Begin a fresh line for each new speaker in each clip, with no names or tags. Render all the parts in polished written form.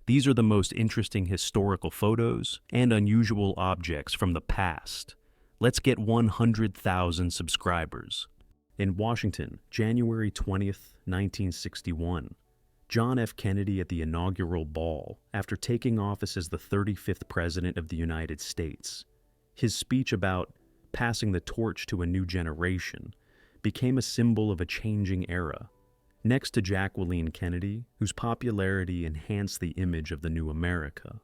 These are the most interesting historical photos and unusual objects from the past. Let's get 100,000 subscribers. In Washington, January 20th, 1961, John F. Kennedy at the inaugural ball after taking office as the 35th President of the United States. His speech about passing the torch to a new generation became a symbol of a changing era. Next to Jacqueline Kennedy, whose popularity enhanced the image of the new America.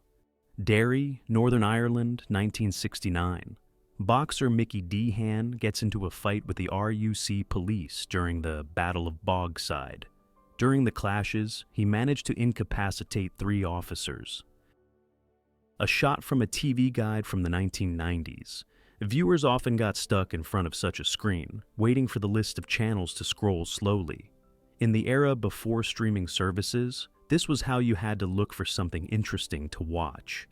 Derry, Northern Ireland, 1969. Boxer Mickey Dehan gets into a fight with the RUC police during the Battle of Bogside. During the clashes, he managed to incapacitate 3 officers. A shot from a TV guide from the 1990s. Viewers often got stuck in front of such a screen, waiting for the list of channels to scroll slowly. In the era before streaming services, this was how you had to look for something interesting to watch.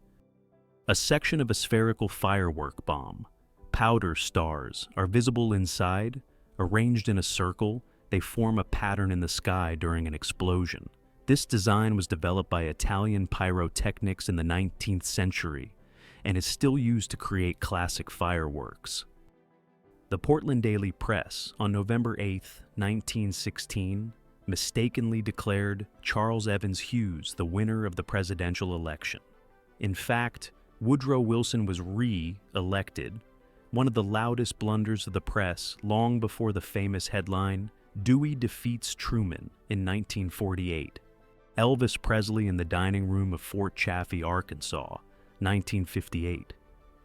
A section of a spherical firework bomb. Powder stars are visible inside. Arranged in a circle, they form a pattern in the sky during an explosion. This design was developed by Italian pyrotechnics in the 19th century and is still used to create classic fireworks. The Portland Daily Press, on November 8th, 1916, mistakenly declared Charles Evans Hughes the winner of the presidential election. In fact, Woodrow Wilson was re-elected, one of the loudest blunders of the press long before the famous headline, "Dewey defeats Truman," in 1948. Elvis Presley in the dining room of Fort Chaffee, Arkansas, 1958.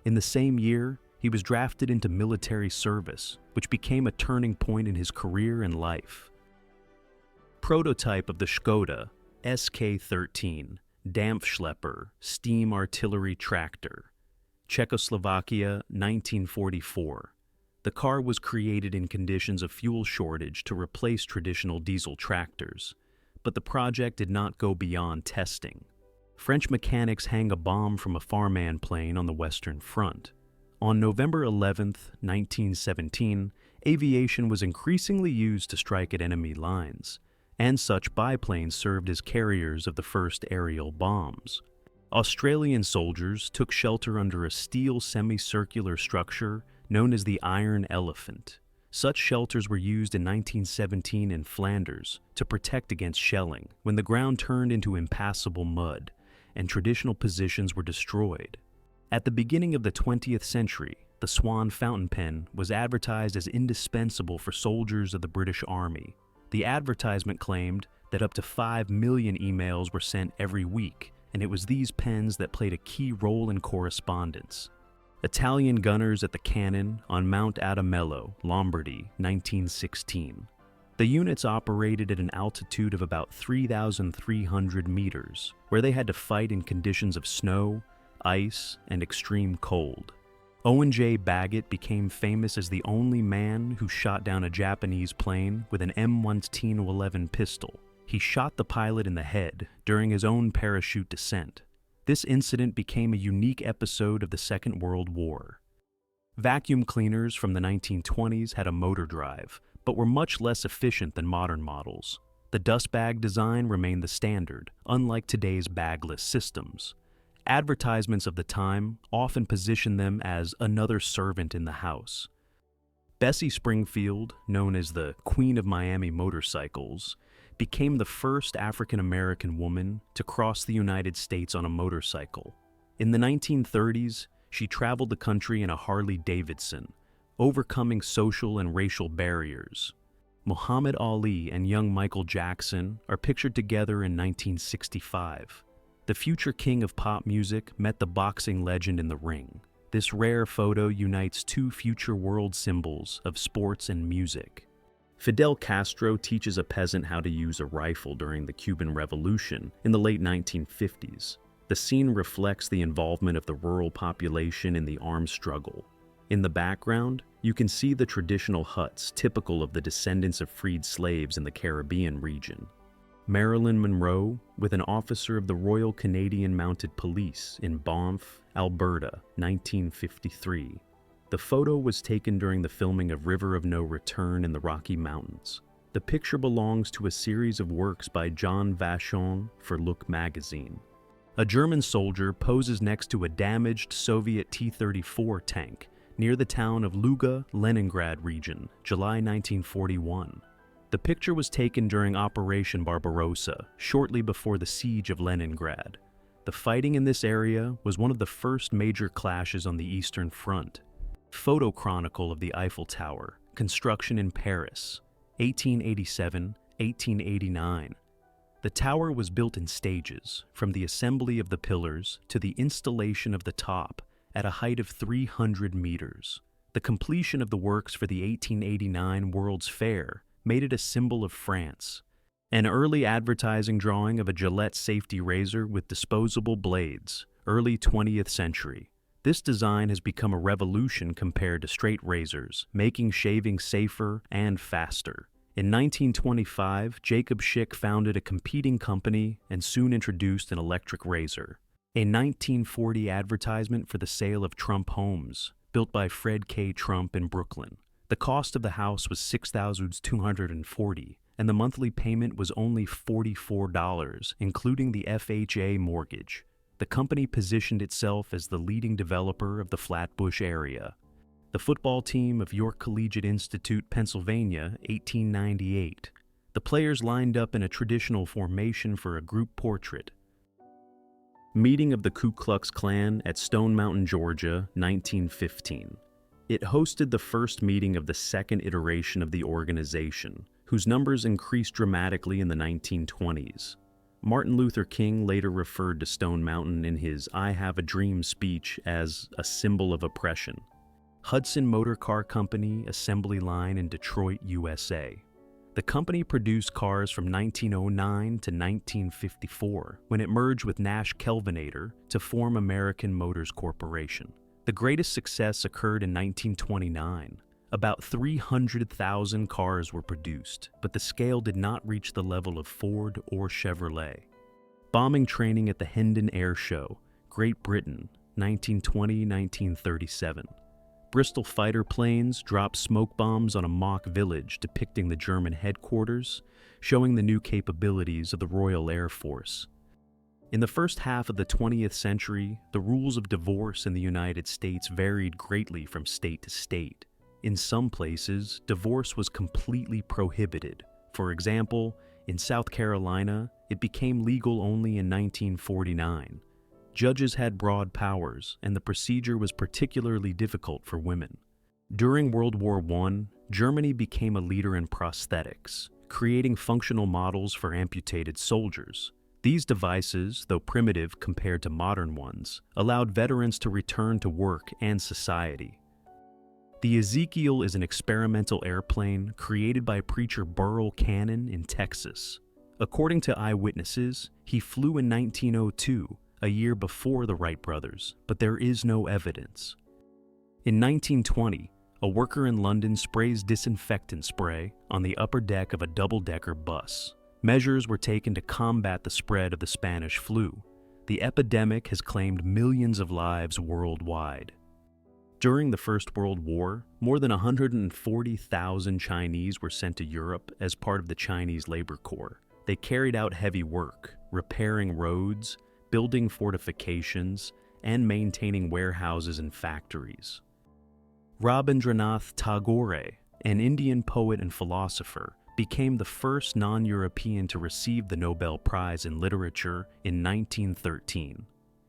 In the same year, he was drafted into military service, which became a turning point in his career and life. Prototype of the Škoda SK-13, Dampfschlepper, steam artillery tractor. Czechoslovakia, 1944. The car was created in conditions of fuel shortage to replace traditional diesel tractors, but the project did not go beyond testing. French mechanics hang a bomb from a Farman plane on the Western Front. On November 11th, 1917, aviation was increasingly used to strike at enemy lines, and such biplanes served as carriers of the first aerial bombs. Australian soldiers took shelter under a steel semicircular structure known as the Iron Elephant. Such shelters were used in 1917 in Flanders to protect against shelling when the ground turned into impassable mud and traditional positions were destroyed. At the beginning of the 20th century, the Swan fountain pen was advertised as indispensable for soldiers of the British Army. The advertisement claimed that up to 5 million emails were sent every week, and it was these pens that played a key role in correspondence. Italian gunners at the cannon on Mount Adamello, Lombardy, 1916. The units operated at an altitude of about 3,300 meters, where they had to fight in conditions of snow, ice, and extreme cold. Owen J. Baggett became famous as the only man who shot down a Japanese plane with an M1911 pistol. He shot the pilot in the head during his own parachute descent. This incident became a unique episode of the Second World War. Vacuum cleaners from the 1920s had a motor drive, but were much less efficient than modern models. The dust bag design remained the standard, unlike today's bagless systems. Advertisements of the time often positioned them as another servant in the house. Bessie Springfield, known as the Queen of Miami motorcycles, became the first African-American woman to cross the United States on a motorcycle. In the 1930s, she traveled the country in a Harley-Davidson, overcoming social and racial barriers. Muhammad Ali and young Michael Jackson are pictured together in 1965. The future king of pop music met the boxing legend in the ring. This rare photo unites two future world symbols of sports and music. Fidel Castro teaches a peasant how to use a rifle during the Cuban Revolution in the late 1950s. The scene reflects the involvement of the rural population in the armed struggle. In the background, you can see the traditional huts typical of the descendants of freed slaves in the Caribbean region. Marilyn Monroe with an officer of the Royal Canadian Mounted Police in Banff, Alberta, 1953. The photo was taken during the filming of River of No Return in the Rocky Mountains. The picture belongs to a series of works by John Vachon for Look magazine. A German soldier poses next to a damaged Soviet T-34 tank near the town of Luga, Leningrad region, July 1941. The picture was taken during Operation Barbarossa, shortly before the siege of Leningrad. The fighting in this area was one of the first major clashes on the Eastern Front. Photo chronicle of the Eiffel Tower, construction in Paris, 1887-1889. The tower was built in stages, from the assembly of the pillars to the installation of the top at a height of 300 meters. The completion of the works for the 1889 World's Fair made it a symbol of France. An early advertising drawing of a Gillette safety razor with disposable blades, early 20th century. This design has become a revolution compared to straight razors, making shaving safer and faster. In 1925, Jacob Schick founded a competing company and soon introduced an electric razor. A 1940 advertisement for the sale of Trump homes, built by Fred K. Trump in Brooklyn. The cost of the house was $6,240, and the monthly payment was only $44, including the FHA mortgage. The company positioned itself as the leading developer of the Flatbush area. The football team of York Collegiate Institute, Pennsylvania, 1898. The players lined up in a traditional formation for a group portrait. Meeting of the Ku Klux Klan at Stone Mountain, Georgia, 1915. It hosted the first meeting of the second iteration of the organization, whose numbers increased dramatically in the 1920s. Martin Luther King later referred to Stone Mountain in his "I Have a Dream" speech as a symbol of oppression. Hudson Motor Car Company assembly line in Detroit, USA. The company produced cars from 1909 to 1954, when it merged with Nash Kelvinator to form American Motors Corporation. The greatest success occurred in 1929. About 300,000 cars were produced, but the scale did not reach the level of Ford or Chevrolet. Bombing training at the Hendon Air Show, Great Britain, 1920-1937. Bristol fighter planes dropped smoke bombs on a mock village depicting the German headquarters, showing the new capabilities of the Royal Air Force. In the first half of the 20th century, the rules of divorce in the United States varied greatly from state to state. In some places, divorce was completely prohibited. For example, in South Carolina, it became legal only in 1949. Judges had broad powers, and the procedure was particularly difficult for women. During World War I, Germany became a leader in prosthetics, creating functional models for amputated soldiers. These devices, though primitive compared to modern ones, allowed veterans to return to work and society. The Ezekiel is an experimental airplane created by preacher Burl Cannon in Texas. According to eyewitnesses, he flew in 1902, a year before the Wright brothers, but there is no evidence. In 1920, a worker in London sprays disinfectant spray on the upper deck of a double-decker bus. Measures were taken to combat the spread of the Spanish flu. The epidemic has claimed millions of lives worldwide. During the First World War, more than 140,000 Chinese were sent to Europe as part of the Chinese Labor Corps. They carried out heavy work, repairing roads, building fortifications, and maintaining warehouses and factories. Rabindranath Tagore, an Indian poet and philosopher, became the first non-European to receive the Nobel Prize in Literature in 1913.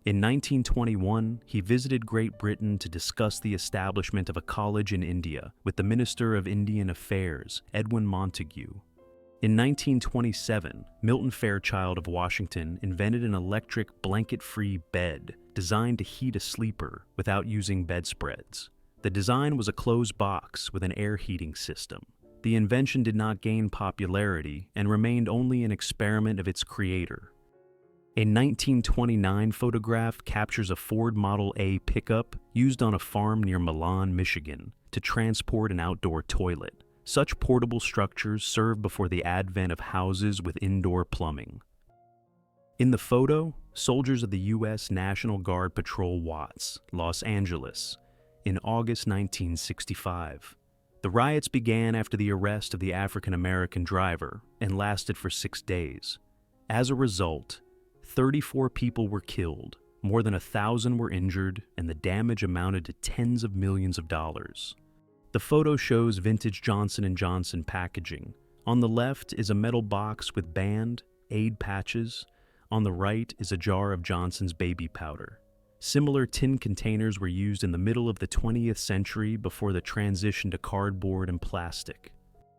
In 1921, he visited Great Britain to discuss the establishment of a college in India with the Minister of Indian Affairs, Edwin Montagu. In 1927, Milton Fairchild of Washington invented an electric blanket-free bed designed to heat a sleeper without using bedspreads. The design was a closed box with an air heating system. The invention did not gain popularity and remained only an experiment of its creator. A 1929 photograph captures a Ford Model A pickup used on a farm near Milan, Michigan, to transport an outdoor toilet. Such portable structures served before the advent of houses with indoor plumbing. In the photo, soldiers of the U.S. National Guard patrol Watts, Los Angeles, in August 1965. The riots began after the arrest of the African-American driver and lasted for 6 days. As a result, 34 people were killed, more than 1,000 were injured, and the damage amounted to tens of millions of dollars. The photo shows vintage Johnson & Johnson packaging. On the left is a metal box with band, aid patches. On the right is a jar of Johnson's baby powder. Similar tin containers were used in the middle of the 20th century before the transition to cardboard and plastic.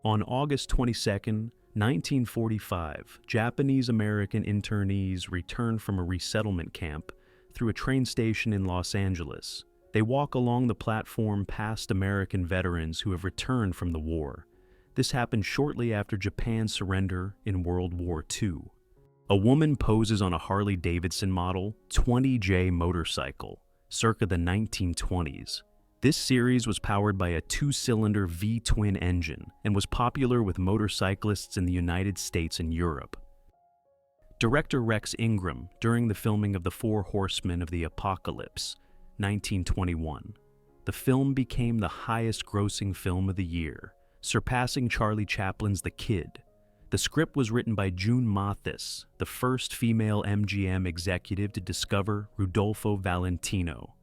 On August 22, 1945, Japanese-American internees returned from a resettlement camp through a train station in Los Angeles. They walk along the platform past American veterans who have returned from the war. This happened shortly after Japan's surrender in World War II. A woman poses on a Harley-Davidson Model 20J motorcycle, circa the 1920s. This series was powered by a two-cylinder V-twin engine and was popular with motorcyclists in the United States and Europe. Director Rex Ingram, during the filming of The Four Horsemen of the Apocalypse, 1921. The film became the highest-grossing film of the year, surpassing Charlie Chaplin's The Kid. The script was written by June Mathis, the first female MGM executive to discover Rudolfo Valentino.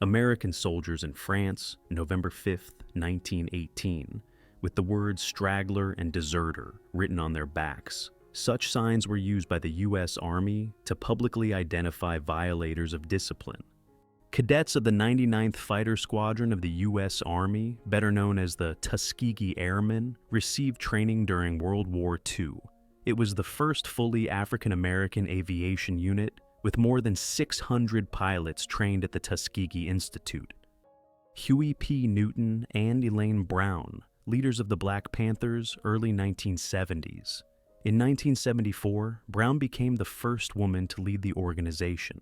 American soldiers in France, November 5, 1918, with the words straggler and deserter written on their backs. Such signs were used by the U.S. Army to publicly identify violators of discipline. Cadets of the 99th Fighter Squadron of the U.S. Army, better known as the Tuskegee Airmen, received training during World War II. It was the first fully African-American aviation unit, with more than 600 pilots trained at the Tuskegee Institute. Huey P. Newton and Elaine Brown, leaders of the Black Panthers, early 1970s. In 1974, Brown became the first woman to lead the organization.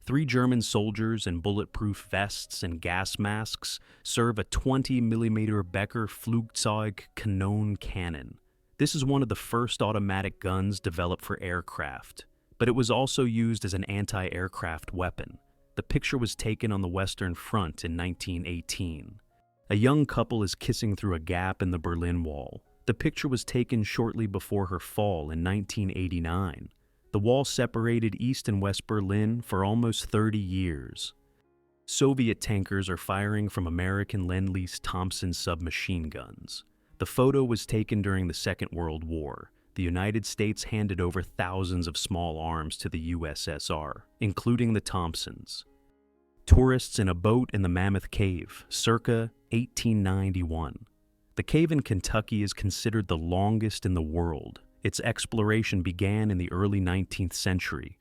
3 German soldiers in bulletproof vests and gas masks serve a 20mm Becker Flugzeugkanon cannon. This is one of the first automatic guns developed for aircraft, but it was also used as an anti-aircraft weapon. The picture was taken on the Western Front in 1918. A young couple is kissing through a gap in the Berlin Wall. The picture was taken shortly before her fall in 1989. The wall separated East and West Berlin for almost 30 years. Soviet tankers are firing from American Lend-Lease Thompson submachine guns. The photo was taken during the Second World War. The United States handed over thousands of small arms to the USSR, including the Thompsons. Tourists in a boat in the Mammoth Cave, circa 1891. The cave in Kentucky is considered the longest in the world. Its exploration began in the early 19th century.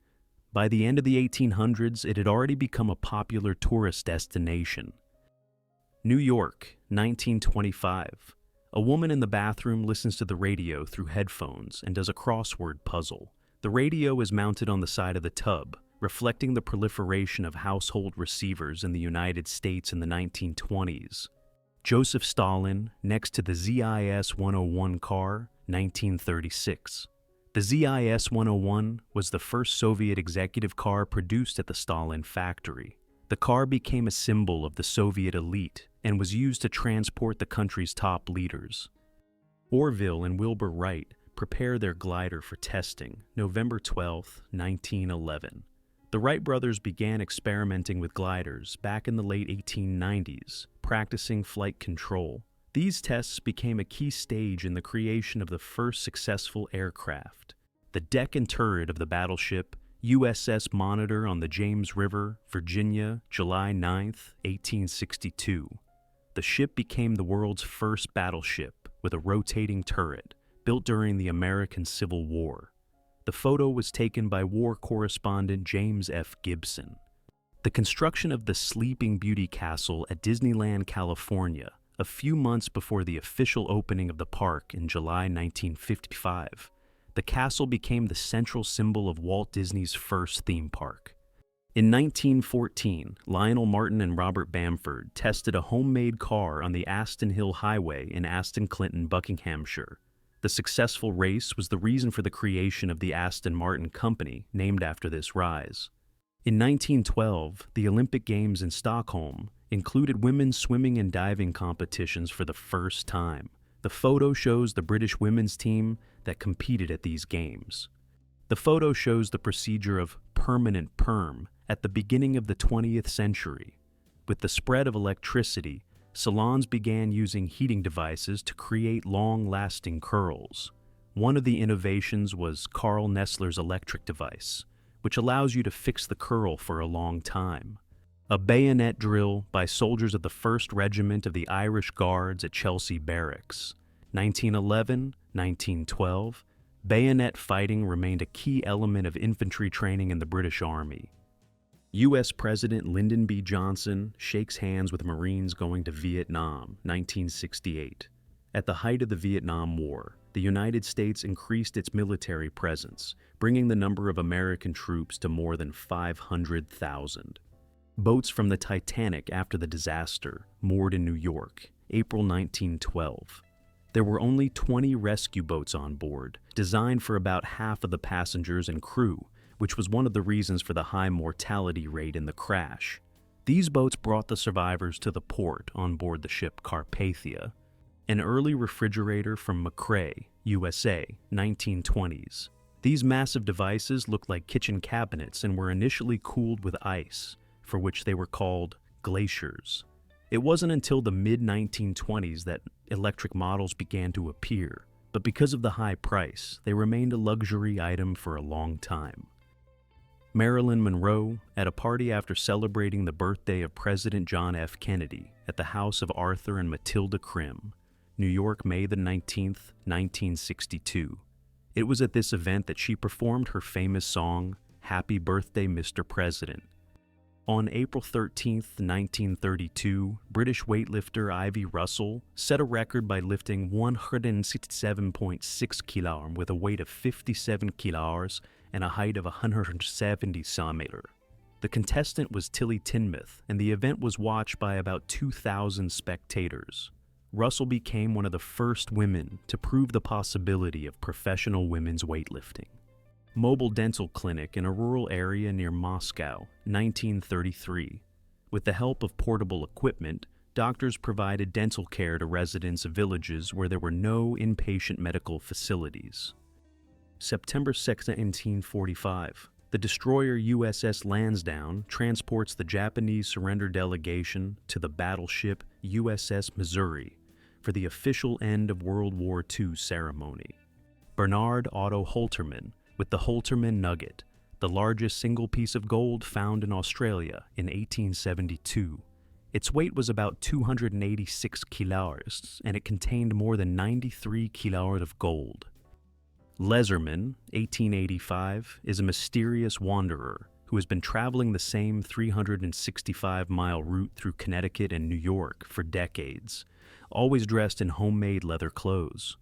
By the end of the 1800s, it had already become a popular tourist destination. New York, 1925. A woman in the bathroom listens to the radio through headphones and does a crossword puzzle. The radio is mounted on the side of the tub, reflecting the proliferation of household receivers in the United States in the 1920s. Joseph Stalin, next to the ZIS-101 car, 1936. The ZIS-101 was the first Soviet executive car produced at the Stalin factory. The car became a symbol of the Soviet elite and was used to transport the country's top leaders. Orville and Wilbur Wright prepare their glider for testing, November 12, 1911. The Wright brothers began experimenting with gliders back in the late 1890s, practicing flight control. These tests became a key stage in the creation of the first successful aircraft. The deck and turret of the battleship USS Monitor on the James River, Virginia, July 9, 1862. The ship became the world's first battleship with a rotating turret, built during the American Civil War. The photo was taken by war correspondent James F. Gibson. The construction of the Sleeping Beauty Castle at Disneyland, California, a few months before the official opening of the park in July 1955. The castle became the central symbol of Walt Disney's first theme park. In 1914, Lionel Martin and Robert Bamford tested a homemade car on the Aston Hill Highway in Aston Clinton, Buckinghamshire. The successful race was the reason for the creation of the Aston Martin Company, named after this rise. In 1912, the Olympic Games in Stockholm included women's swimming and diving competitions for the first time. The photo shows the British women's team that competed at these games. The photo shows the procedure of permanent perm at the beginning of the 20th century. With the spread of electricity, salons began using heating devices to create long-lasting curls. One of the innovations was Carl Nessler's electric device, which allows you to fix the curl for a long time. A bayonet drill by soldiers of the 1st Regiment of the Irish Guards at Chelsea Barracks. 1911, 1912, bayonet fighting remained a key element of infantry training in the British Army. U.S. President Lyndon B. Johnson shakes hands with Marines going to Vietnam, 1968. At the height of the Vietnam War, the United States increased its military presence, bringing the number of American troops to more than 500,000. Boats from the Titanic after the disaster moored in New York, April 1912. There were only 20 rescue boats on board, designed for about half of the passengers and crew, which was one of the reasons for the high mortality rate in the crash. These boats brought the survivors to the port on board the ship Carpathia. An early refrigerator from McRae, USA, 1920s. These massive devices looked like kitchen cabinets and were initially cooled with ice, for which they were called glaciers. It wasn't until the mid-1920s that electric models began to appear, but because of the high price, they remained a luxury item for a long time. Marilyn Monroe, at a party after celebrating the birthday of President John F. Kennedy at the house of Arthur and Matilda Krim, New York, May the 19th, 1962. It was at this event that she performed her famous song, Happy Birthday, Mr. President. On April 13, 1932, British weightlifter Ivy Russell set a record by lifting 167.6 kilos with a weight of 57 kilos and a height of 170 centimeters. The contestant was Tilly Tinmouth, and the event was watched by about 2,000 spectators. Russell became one of the first women to prove the possibility of professional women's weightlifting. Mobile dental clinic in a rural area near Moscow, 1933. With the help of portable equipment, doctors provided dental care to residents of villages where there were no inpatient medical facilities. September 2, 1945. The destroyer USS Lansdowne transports the Japanese surrender delegation to the battleship USS Missouri for the official end of World War II ceremony. Bernard Otto Holterman with the Holterman Nugget, the largest single piece of gold found in Australia in 1872. Its weight was about 286 kilos, and it contained more than 93 kilos of gold. Leserman, 1885, is a mysterious wanderer who has been traveling the same 365-mile route through Connecticut and New York for decades, always dressed in homemade leather clothes.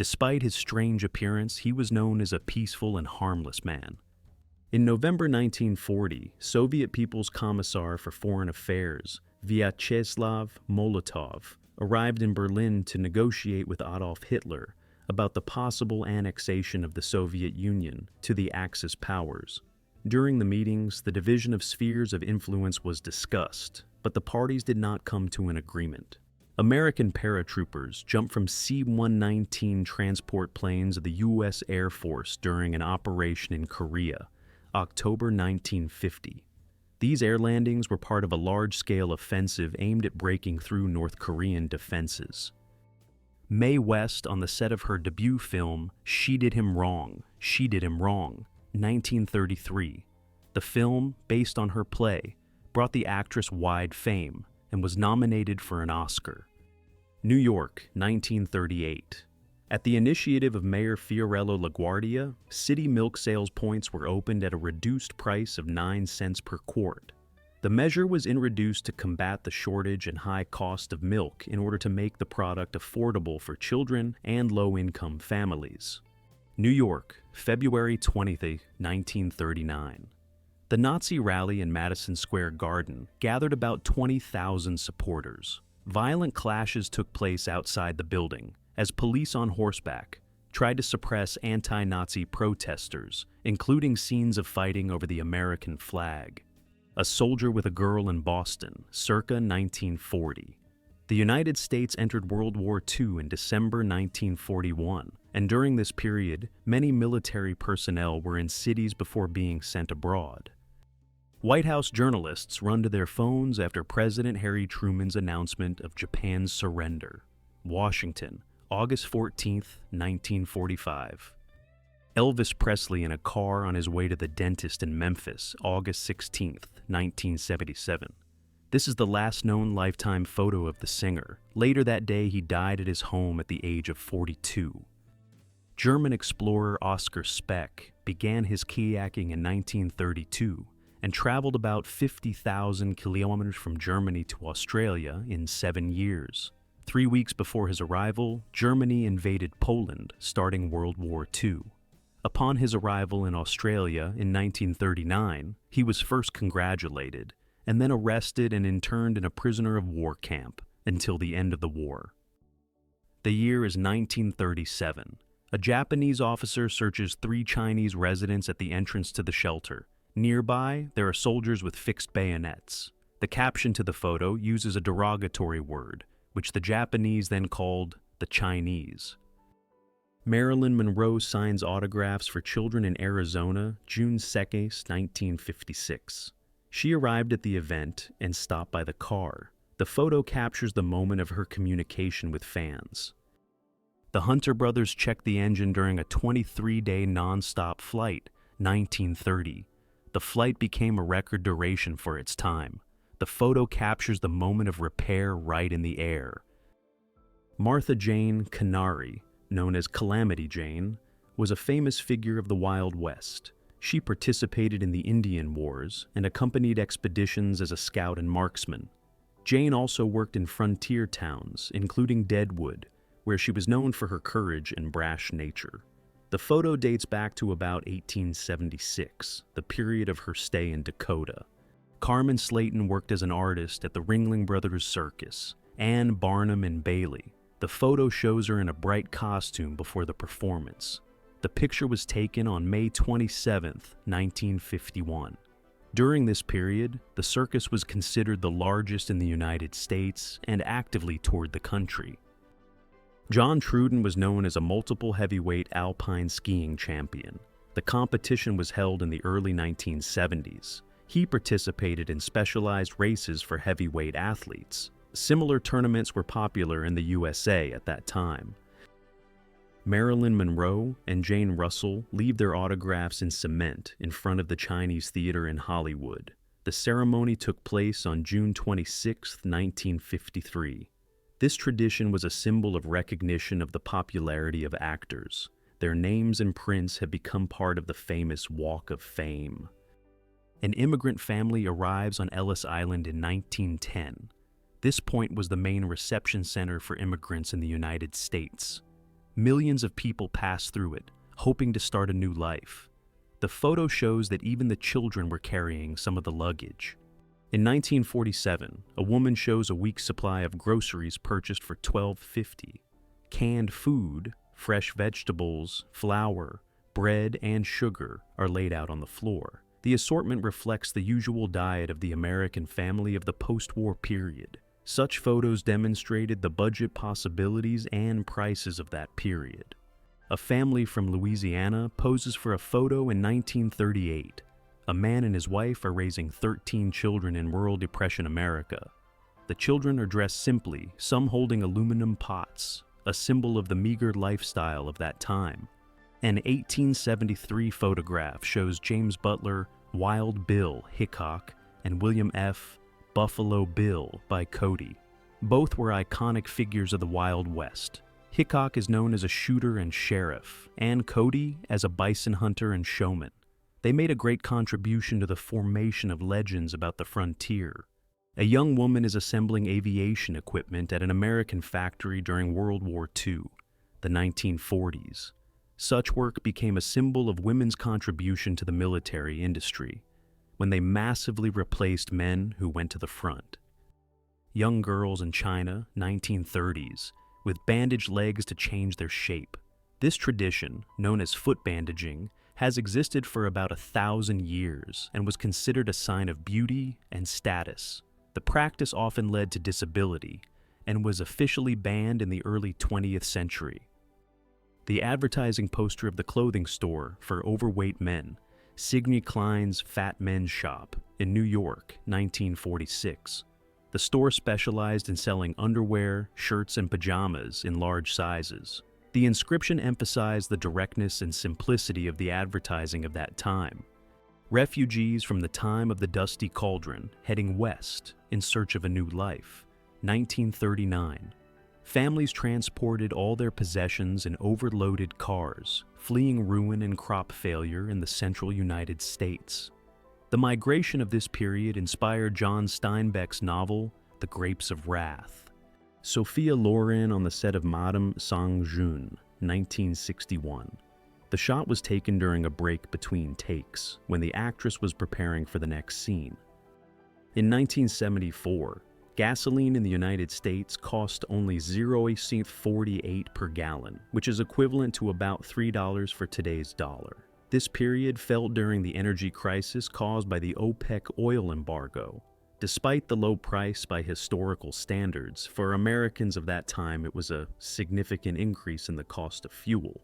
Despite his strange appearance, he was known as a peaceful and harmless man. In November 1940, Soviet People's Commissar for Foreign Affairs, Vyacheslav Molotov, arrived in Berlin to negotiate with Adolf Hitler about the possible annexation of the Soviet Union to the Axis powers. During the meetings, the division of spheres of influence was discussed, but the parties did not come to an agreement. American paratroopers jumped from C-119 transport planes of the U.S. Air Force during an operation in Korea, October 1950. These air landings were part of a large-scale offensive aimed at breaking through North Korean defenses. Mae West, on the set of her debut film, She Did Him Wrong, 1933. The film, based on her play, brought the actress wide fame and was nominated for an Oscar. New York, 1938. At the initiative of Mayor Fiorello LaGuardia, city milk sales points were opened at a reduced price of 9 cents per quart. The measure was introduced to combat the shortage and high cost of milk in order to make the product affordable for children and low-income families. New York, February 20, 1939. The Nazi rally in Madison Square Garden gathered about 20,000 supporters. Violent clashes took place outside the building as police on horseback tried to suppress anti-Nazi protesters, including scenes of fighting over the American flag. A Soldier with a Girl in Boston, circa 1940. The United States entered World War II in December 1941 and during this period, many military personnel were in cities before being sent abroad. White House journalists run to their phones after President Harry Truman's announcement of Japan's surrender. Washington, August 14, 1945. Elvis Presley in a car on his way to the dentist in Memphis, August 16, 1977. This is the last known Lifetime photo of the singer. Later that day, he died at his home at the age of 42. German explorer Oscar Speck began his kayaking in 1932 and traveled about 50,000 kilometers from Germany to Australia in 7 years. 3 weeks before his arrival, Germany invaded Poland, starting World War II. Upon his arrival in Australia in 1939, he was first congratulated and then arrested and interned in a prisoner of war camp until the end of the war. The year is 1937. A Japanese officer searches 3 Chinese residents at the entrance to the shelter. Nearby, there are soldiers with fixed bayonets. The caption to the photo uses a derogatory word, which the Japanese then called the Chinese. Marilyn Monroe signs autographs for children in Arizona, June 2, 1956. She arrived at the event and stopped by the car. The photo captures the moment of her communication with fans. The Hunter brothers checked the engine during a 23-day non-stop flight, 1930. The flight became a record duration for its time. The photo captures the moment of repair right in the air. Martha Jane Canary, known as Calamity Jane, was a famous figure of the Wild West. She participated in the Indian Wars and accompanied expeditions as a scout and marksman. Jane also worked in frontier towns, including Deadwood, where she was known for her courage and brash nature. The photo dates back to about 1876, the period of her stay in Dakota. Carmen Slayton worked as an artist at the Ringling Brothers Circus, Anne Barnum and Bailey. The photo shows her in a bright costume before the performance. The picture was taken on May 27, 1951. During this period, the circus was considered the largest in the United States and actively toured the country. John Truden was known as a multiple heavyweight alpine skiing champion. The competition was held in the early 1970s. He participated in specialized races for heavyweight athletes. Similar tournaments were popular in the USA at that time. Marilyn Monroe and Jane Russell leave their autographs in cement in front of the Chinese Theater in Hollywood. The ceremony took place on June 26, 1953. This tradition was a symbol of recognition of the popularity of actors. Their names and prints have become part of the famous Walk of Fame. An immigrant family arrives on Ellis Island in 1910. This point was the main reception center for immigrants in the United States. Millions of people passed through it, hoping to start a new life. The photo shows that even the children were carrying some of the luggage. In 1947, a woman shows a week's supply of groceries purchased for $12.50. Canned food, fresh vegetables, flour, bread, and sugar are laid out on the floor. The assortment reflects the usual diet of the American family of the post-war period. Such photos demonstrated the budget possibilities and prices of that period. A family from Louisiana poses for a photo in 1938. A man and his wife are raising 13 children in rural Depression America. The children are dressed simply, some holding aluminum pots, a symbol of the meager lifestyle of that time. An 1873 photograph shows James Butler, Wild Bill Hickok, and William F. Buffalo Bill by Cody. Both were iconic figures of the Wild West. Hickok is known as a shooter and sheriff, and Cody as a bison hunter and showman. They made a great contribution to the formation of legends about the frontier. A young woman is assembling aviation equipment at an American factory during World War II, the 1940s. Such work became a symbol of women's contribution to the military industry, when they massively replaced men who went to the front. Young girls in China, 1930s, with bandaged legs to change their shape. This tradition, known as foot bandaging, has existed for about 1,000 years and was considered a sign of beauty and status. The practice often led to disability and was officially banned in the early 20th century. the advertising poster of the clothing store for overweight men, Signe Klein's Fat Men's Shop, in New York, 1946. The store specialized in selling underwear, shirts, and pajamas in large sizes. The inscription emphasized the directness and simplicity of the advertising of that time. Refugees from the time of the Dusty Cauldron heading west in search of a new life. 1939. Families transported all their possessions in overloaded cars, fleeing ruin and crop failure in the central United States. The migration of this period inspired John Steinbeck's novel, The Grapes of Wrath. Sophia Loren on the set of Madame Sang-Jun, 1961. The shot was taken during a break between takes, when the actress was preparing for the next scene. In 1974, gasoline in the United States cost only 0.48 per gallon, which is equivalent to about $3 for today's dollar. This period fell during the energy crisis caused by the OPEC oil embargo. Despite the low price by historical standards, for Americans of that time it was a significant increase in the cost of fuel.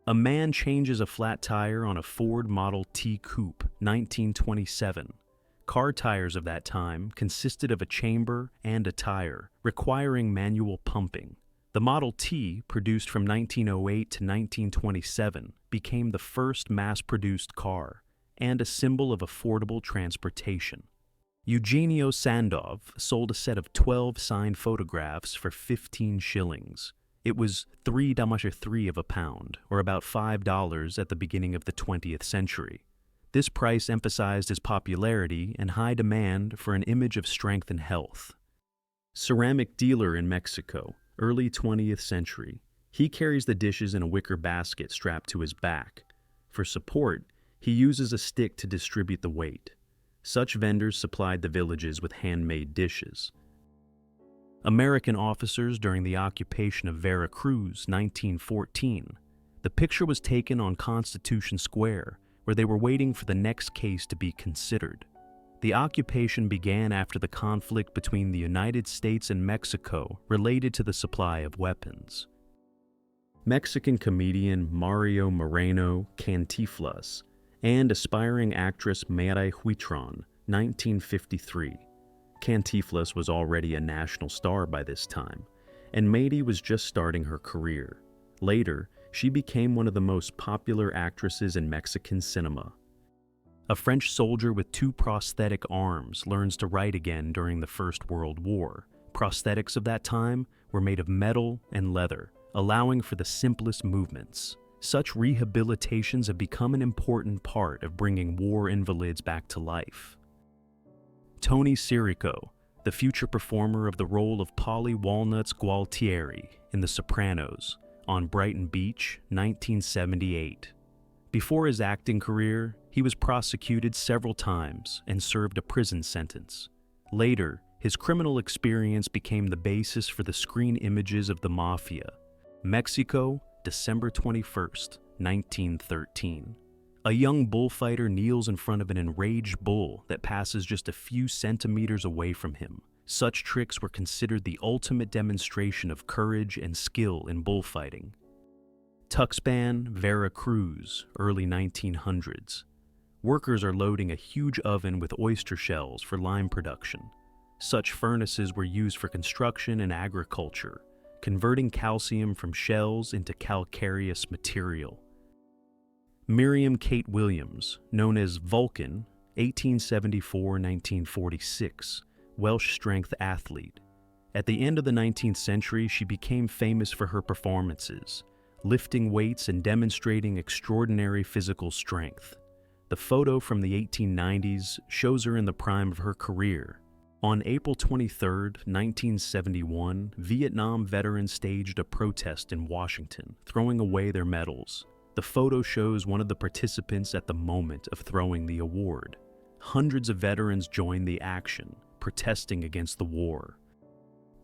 A man changes a flat tire on a Ford Model T Coupe, 1927. Car tires of that time consisted of a chamber and a tire, requiring manual pumping. The Model T, produced from 1908 to 1927, became the first mass-produced car and a symbol of affordable transportation. Eugenio Sandov sold a set of 12 signed photographs for 15 shillings. It was 3 of a pound, or about $5 at the beginning of the 20th century. This price emphasized his popularity and high demand for an image of strength and health. Ceramic dealer in Mexico, early 20th century. He carries the dishes in a wicker basket strapped to his back. For support, he uses a stick to distribute the weight. Such vendors supplied the villages with handmade dishes. American officers during the occupation of Veracruz, 1914. The picture was taken on Constitution Square, where they were waiting for the next case to be considered. The occupation began after the conflict between the United States and Mexico related to the supply of weapons. Mexican comedian Mario Moreno Cantinflas and aspiring actress Mary Huitron, 1953. Cantinflas was already a national star by this time, and Mady was just starting her career. Later, she became one of the most popular actresses in Mexican cinema. A French soldier with 2 prosthetic arms learns to write again during the First World War. Prosthetics of that time were made of metal and leather, allowing for the simplest movements. Such rehabilitations have become an important part of bringing war invalids back to life. Tony Sirico, the future performer of the role of Polly Walnuts Gualtieri in The Sopranos, on Brighton Beach, 1978. Before his acting career, he was prosecuted several times and served a prison sentence. Later, his criminal experience became the basis for the screen images of the Mafia. Mexico, December 21st, 1913. A young bullfighter kneels in front of an enraged bull that passes just a few centimeters away from him. Such tricks were considered the ultimate demonstration of courage and skill in bullfighting. Tuxpan, Veracruz, early 1900s. Workers are loading a huge oven with oyster shells for lime production. Such furnaces were used for construction and agriculture, converting calcium from shells into calcareous material. Miriam Kate Williams, known as Vulcan, 1874-1946, Welsh strength athlete. At the end of the 19th century, she became famous for her performances, lifting weights and demonstrating extraordinary physical strength. The photo from the 1890s shows her in the prime of her career. On April 23, 1971, Vietnam veterans staged a protest in Washington, throwing away their medals. The photo shows one of the participants at the moment of throwing the award. Hundreds of veterans joined the action, protesting against the war.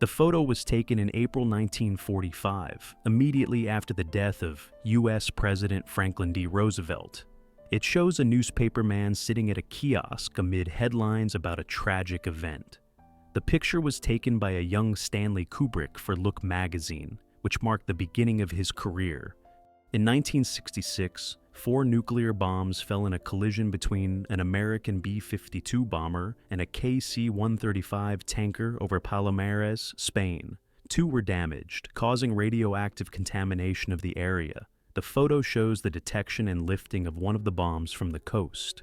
The photo was taken in April 1945, immediately after the death of U.S. President Franklin D. Roosevelt. It shows a newspaperman sitting at a kiosk amid headlines about a tragic event. The picture was taken by a young Stanley Kubrick for Look magazine, which marked the beginning of his career. In 1966, 4 nuclear bombs fell in a collision between an American B-52 bomber and a KC-135 tanker over Palomares, Spain. 2 were damaged, causing radioactive contamination of the area. The photo shows the detection and lifting of one of the bombs from the coast.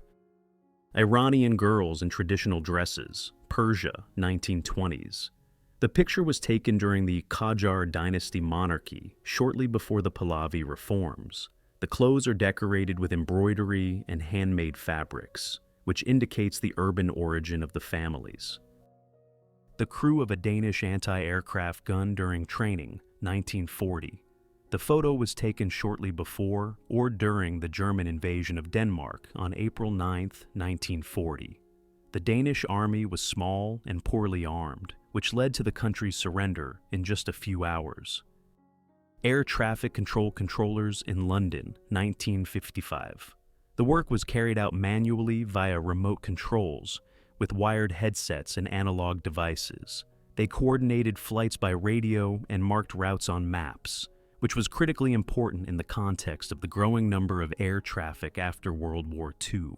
Iranian girls in traditional dresses, Persia, 1920s. The picture was taken during the Qajar dynasty monarchy, shortly before the Pahlavi reforms. The clothes are decorated with embroidery and handmade fabrics, which indicates the urban origin of the families. The crew of a Danish anti-aircraft gun during training, 1940. The photo was taken shortly before or during the German invasion of Denmark on April 9, 1940. The Danish army was small and poorly armed, which led to the country's surrender in just a few hours. Air traffic control controllers in London, 1955. The work was carried out manually via remote controls with wired headsets and analog devices. They coordinated flights by radio and marked routes on maps, which was critically important in the context of the growing number of air traffic after World War II.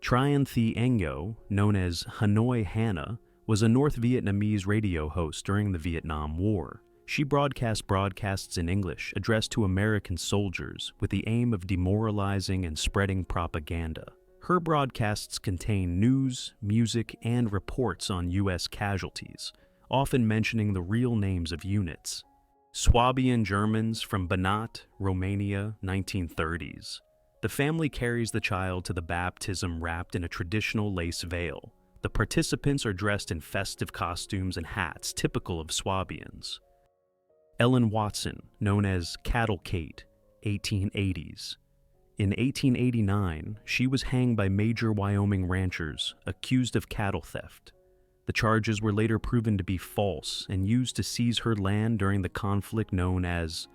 Trien Thi Ngo, known as Hanoi Hannah, was a North Vietnamese radio host during the Vietnam War. She broadcasts in English addressed to American soldiers with the aim of demoralizing and spreading propaganda. Her broadcasts contain news, music, and reports on U.S. casualties, often mentioning the real names of units. Swabian Germans from Banat, Romania, 1930s. The family carries the child to the baptism wrapped in a traditional lace veil. The participants are dressed in festive costumes and hats typical of Swabians. Ellen Watson, known as Catalogued, 1880s. In 1889, she was hanged by major Wyoming ranchers accused of cattle theft. The charges were later proven to be false and used to seize her land during the conflict known as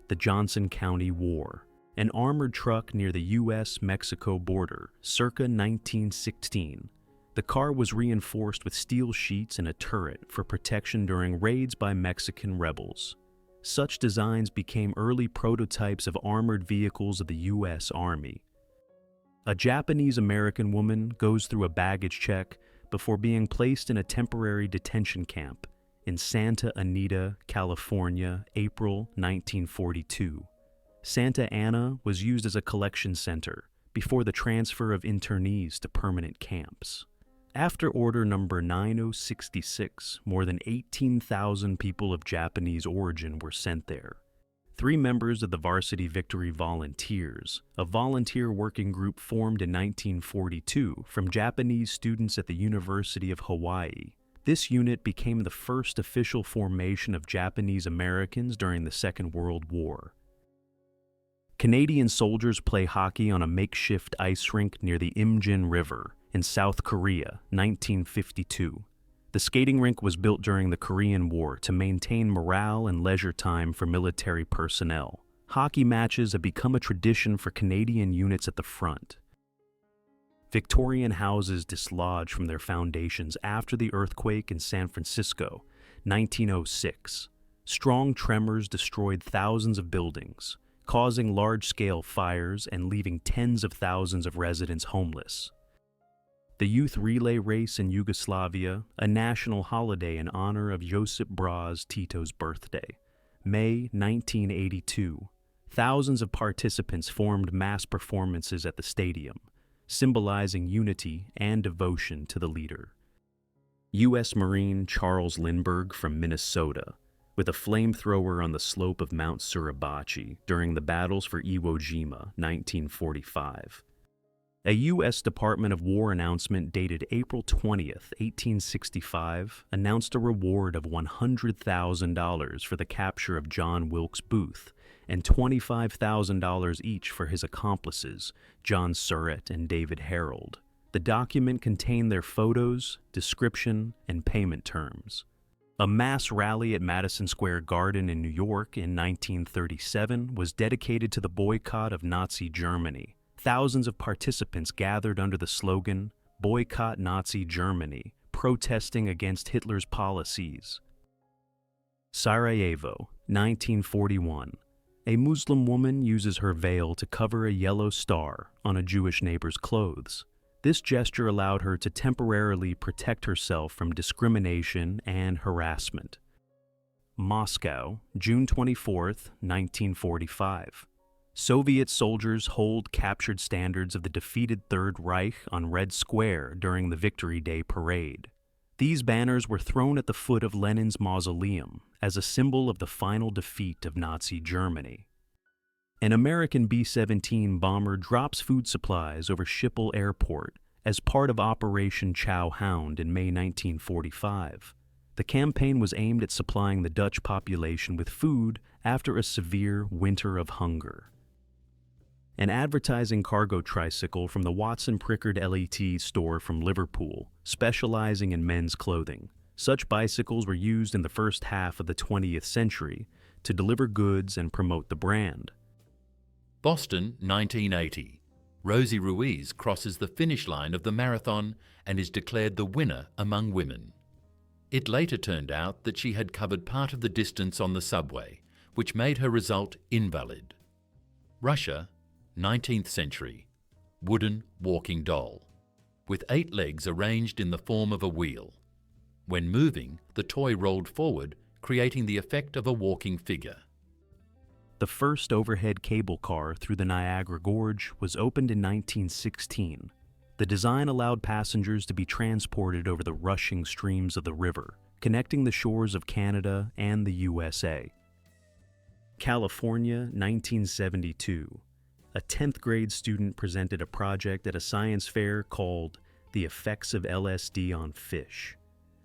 the Johnson County War, an armored truck near the U.S.-Mexico border, circa 1916. The car was reinforced with steel sheets and a turret for protection during raids by Mexican rebels. Such designs became early prototypes of armored vehicles of the U.S. Army. A Japanese-American woman goes through a baggage check before being placed in a temporary detention camp in Santa Anita, California, April 1942. Santa Ana was used as a collection center before the transfer of internees to permanent camps. After Order Number 9066, more than 18,000 people of Japanese origin were sent there. 3 members of the Varsity Victory Volunteers, a volunteer working group formed in 1942 from Japanese students at the University of Hawaii. This unit became the first official formation of Japanese Americans during the Second World War. Canadian soldiers play hockey on a makeshift ice rink near the Imjin River in South Korea, 1952. The skating rink was built during the Korean War to maintain morale and leisure time for military personnel. Hockey matches have become a tradition for Canadian units at the front. Victorian houses dislodged from their foundations after the earthquake in San Francisco, 1906. Strong tremors destroyed thousands of buildings, causing large-scale fires and leaving tens of thousands of residents homeless. The youth relay race in Yugoslavia, a national holiday in honor of Josip Broz Tito's birthday. May 1982. Thousands of participants formed mass performances at the stadium, symbolizing unity and devotion to the leader. U.S. Marine Charles Lindbergh from Minnesota, with a flamethrower on the slope of Mount Suribachi during the battles for Iwo Jima, 1945. A U.S. Department of War announcement dated April 20, 1865, announced a reward of $100,000 for the capture of John Wilkes Booth and $25,000 each for his accomplices, John Surratt and David Harold. The document contained their photos, description, and payment terms. A mass rally at Madison Square Garden in New York in 1937 was dedicated to the boycott of Nazi Germany. Thousands of participants gathered under the slogan, "Boycott Nazi Germany," protesting against Hitler's policies. Sarajevo, 1941. A Muslim woman uses her veil to cover a yellow star on a Jewish neighbor's clothes. This gesture allowed her to temporarily protect herself from discrimination and harassment. Moscow, June 24, 1945. Soviet soldiers hold captured standards of the defeated Third Reich on Red Square during the Victory Day parade. These banners were thrown at the foot of Lenin's mausoleum as a symbol of the final defeat of Nazi Germany. An American B-17 bomber drops food supplies over Schiphol Airport as part of Operation Chow Hound in May 1945. The campaign was aimed at supplying the Dutch population with food after a severe winter of hunger. An advertising cargo tricycle from the Watson Prickard LET store from Liverpool, specializing in men's clothing. Such bicycles were used in the first half of the 20th century to deliver goods and promote the brand.
Boston, 1980. Rosie Ruiz crosses the finish line of the marathon and is declared the winner among women. It later turned out that she had covered part of the distance on the subway, which made her result invalid. Russia, 19th century. Wooden walking doll, with 8 legs arranged in the form of a wheel. When moving, the toy rolled forward, creating the effect of a walking figure.
The first overhead cable car through the Niagara Gorge was opened in 1916. The design allowed passengers to be transported over the rushing streams of the river, connecting the shores of Canada and the USA. California, 1972. A 10th grade student presented a project at a science fair called The Effects of LSD on Fish.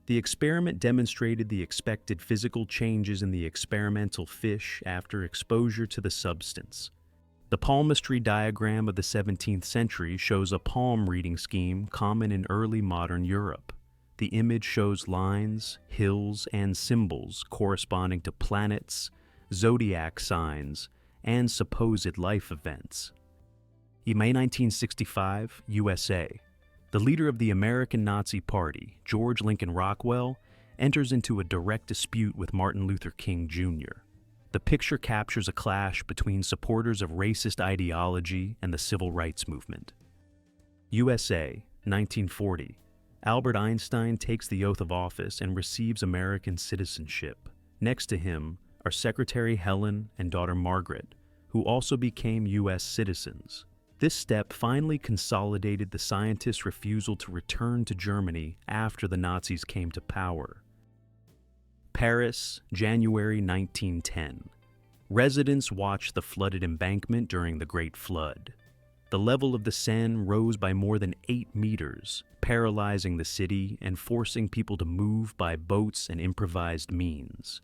The experiment demonstrated the expected physical changes in the experimental fish after exposure to the substance. The palmistry diagram of the 17th century shows a palm reading scheme common in early modern Europe. The image shows lines, hills, and symbols corresponding to planets, zodiac signs, and supposed life events. In May 1965, USA, the leader of the American Nazi Party, George Lincoln Rockwell, enters into a direct dispute with Martin Luther King Jr. The picture captures a clash between supporters of racist ideology and the civil rights movement. USA, 1940. Albert Einstein takes the oath of office and receives American citizenship. Next to him are Secretary Helen and daughter Margaret, who also became U.S. citizens. This step finally consolidated the scientists' refusal to return to Germany after the Nazis came to power. Paris, January 1910. Residents watched the flooded embankment during the Great Flood. The level of the Seine rose by more than 8 meters, paralyzing the city and forcing people to move by boats and improvised means.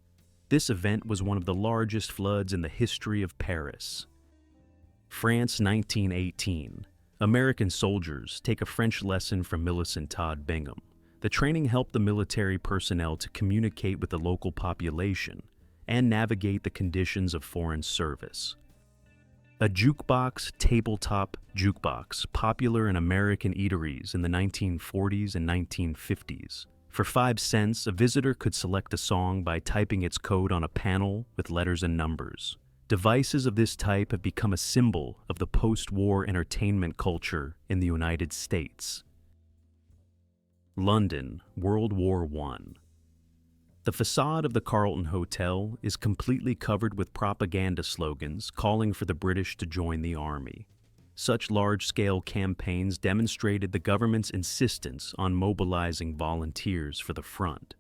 This event was one of the largest floods in the history of Paris. France, 1918. American soldiers take a French lesson from Millicent Todd Bingham. The training helped the military personnel to communicate with the local population and navigate the conditions of foreign service. A jukebox, tabletop jukebox, popular in American eateries in the 1940s and 1950s. For 5 cents, a visitor could select a song by typing its code on a panel with letters and numbers. Devices of this type have become a symbol of the post-war entertainment culture in the United States. London, World War I. The facade of the Carlton Hotel is completely covered with propaganda slogans calling for the British to join the army. Such large-scale campaigns demonstrated the government's insistence on mobilizing volunteers for the front.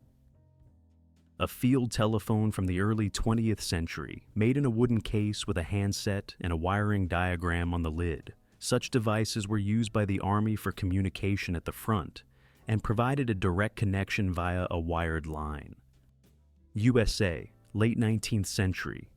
A field telephone from the early 20th century, made in a wooden case with a handset and a wiring diagram on the lid. Such devices were used by the Army for communication at the front and provided a direct connection via a wired line. USA, late 19th century.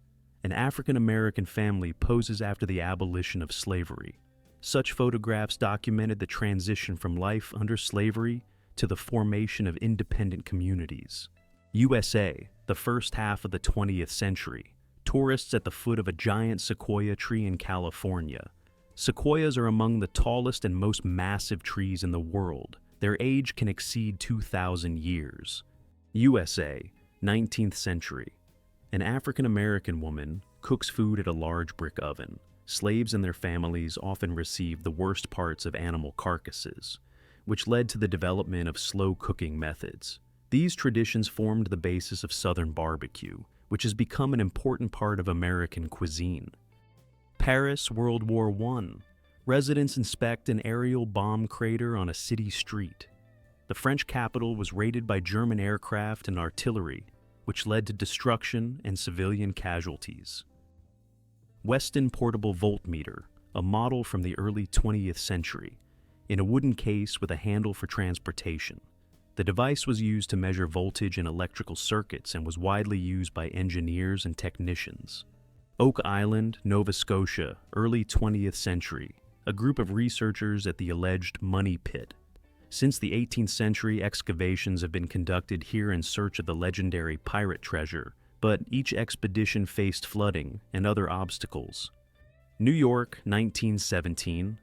An African-American family poses after the abolition of slavery. Such photographs documented the transition from life under slavery to the formation of independent communities. USA, the first half of the 20th century. Tourists at the foot of a giant sequoia tree in California. Sequoias are among the tallest and most massive trees in the world. Their age can exceed 2,000 years. USA, 19th century. An African-American woman cooks food at a large brick oven. Slaves and their families often received the worst parts of animal carcasses, which led to the development of slow cooking methods. These traditions formed the basis of Southern barbecue, which has become an important part of American cuisine. Paris, World War I. Residents inspect an aerial bomb crater on a city street. The French capital was raided by German aircraft and artillery, which led to destruction and civilian casualties. Weston portable voltmeter, a model from the early 20th century, in a wooden case with a handle for transportation. The device was used to measure voltage in electrical circuits and was widely used by engineers and technicians. Oak Island, Nova Scotia, early 20th century, a group of researchers at the alleged Money Pit. Since the 18th century, excavations have been conducted here in search of the legendary pirate treasure, but each expedition faced flooding and other obstacles. New York, 1917.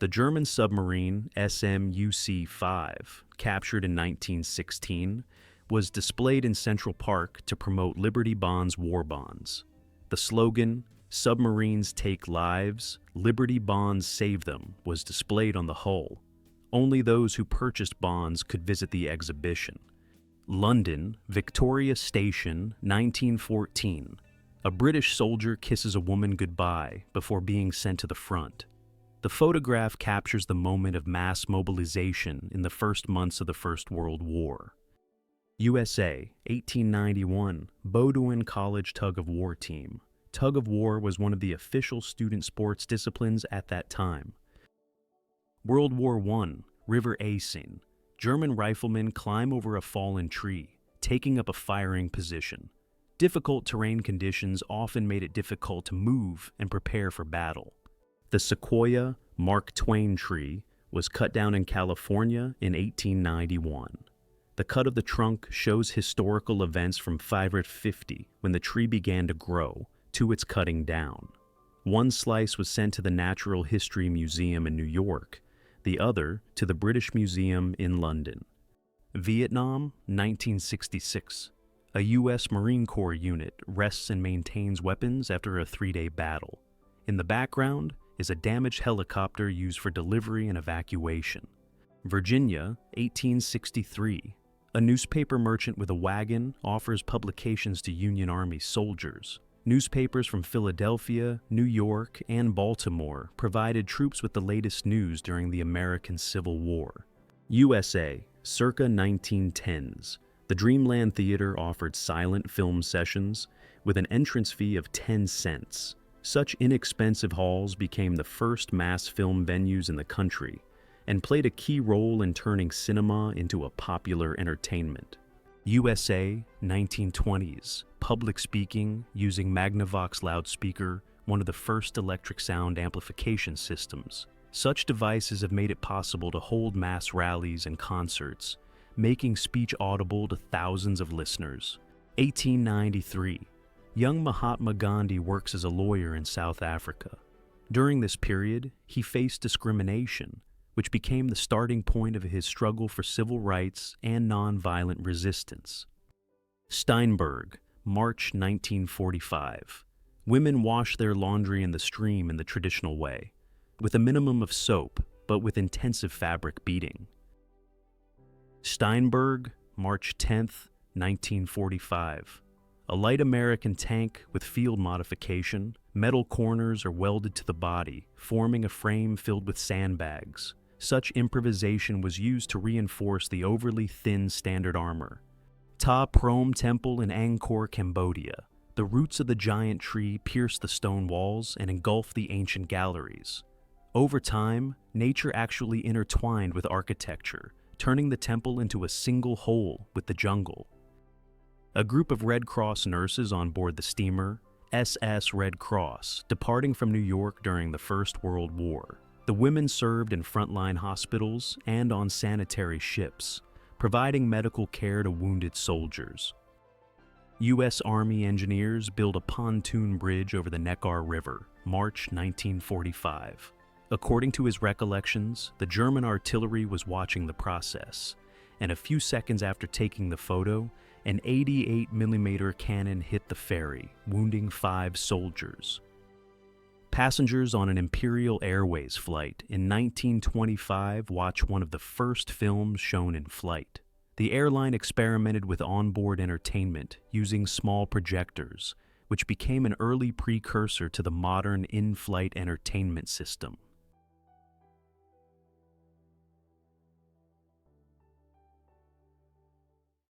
The German submarine SMUC-5, captured in 1916, was displayed in Central Park to promote Liberty Bonds war bonds. The slogan, "Submarines take lives, Liberty Bonds save them," was displayed on the hull. Only those who purchased bonds could visit the exhibition. London, Victoria Station, 1914. A British soldier kisses a woman goodbye before being sent to the front. The photograph captures the moment of mass mobilization in the first months of the First World War. USA, 1891, Bowdoin College Tug of War team. Tug of war was one of the official student sports disciplines at that time. World War I, river acing. German riflemen climb over a fallen tree, taking up a firing position. Difficult terrain conditions often made it difficult to move and prepare for battle. The Sequoia Mark Twain tree was cut down in California in 1891. The cut of the trunk shows historical events from 550, when the tree began to grow, to its cutting down. One slice was sent to the Natural History Museum in New York, the other to the British Museum in London. Vietnam, 1966. A U.S. Marine Corps unit rests and maintains weapons after a 3-day battle. In the background is a damaged helicopter used for delivery and evacuation. Virginia, 1863. A newspaper merchant with a wagon offers publications to Union Army soldiers. Newspapers from Philadelphia, New York, and Baltimore provided troops with the latest news during the American Civil War. USA, circa 1910s. The Dreamland Theater offered silent film sessions with an entrance fee of 10 cents. Such inexpensive halls became the first mass film venues in the country and played a key role in turning cinema into a popular entertainment. USA, 1920s. Public speaking using Magnavox loudspeaker, one of the first electric sound amplification systems. Such devices have made it possible to hold mass rallies and concerts, making speech audible to thousands of listeners. 1893. Young Mahatma Gandhi works as a lawyer in South Africa. During this period, he faced discrimination, which became the starting point of his struggle for civil rights and nonviolent resistance. Steinberg, March 1945. Women wash their laundry in the stream in the traditional way, with a minimum of soap, but with intensive fabric beating. Steinberg, March 10, 1945. A light American tank with field modification, metal corners are welded to the body, forming a frame filled with sandbags. Such improvisation was used to reinforce the overly thin standard armor. Ta Prohm Temple in Angkor, Cambodia. The roots of the giant tree pierce the stone walls and engulf the ancient galleries. Over time, nature actually intertwined with architecture, turning the temple into a single whole with the jungle. A group of Red Cross nurses on board the steamer SS Red Cross, departing from New York during the First World War. The women served in frontline hospitals and on sanitary ships, providing medical care to wounded soldiers. U.S. Army engineers build a pontoon bridge over the Neckar River, March 1945. According to his recollections, the German artillery was watching the process, and a few seconds after taking the photo, An 88mm cannon hit the ferry, wounding 5 soldiers. Passengers on an Imperial Airways flight in 1925 watch one of the first films shown in flight. The airline experimented with onboard entertainment using small projectors, which became an early precursor to the modern in-flight entertainment system.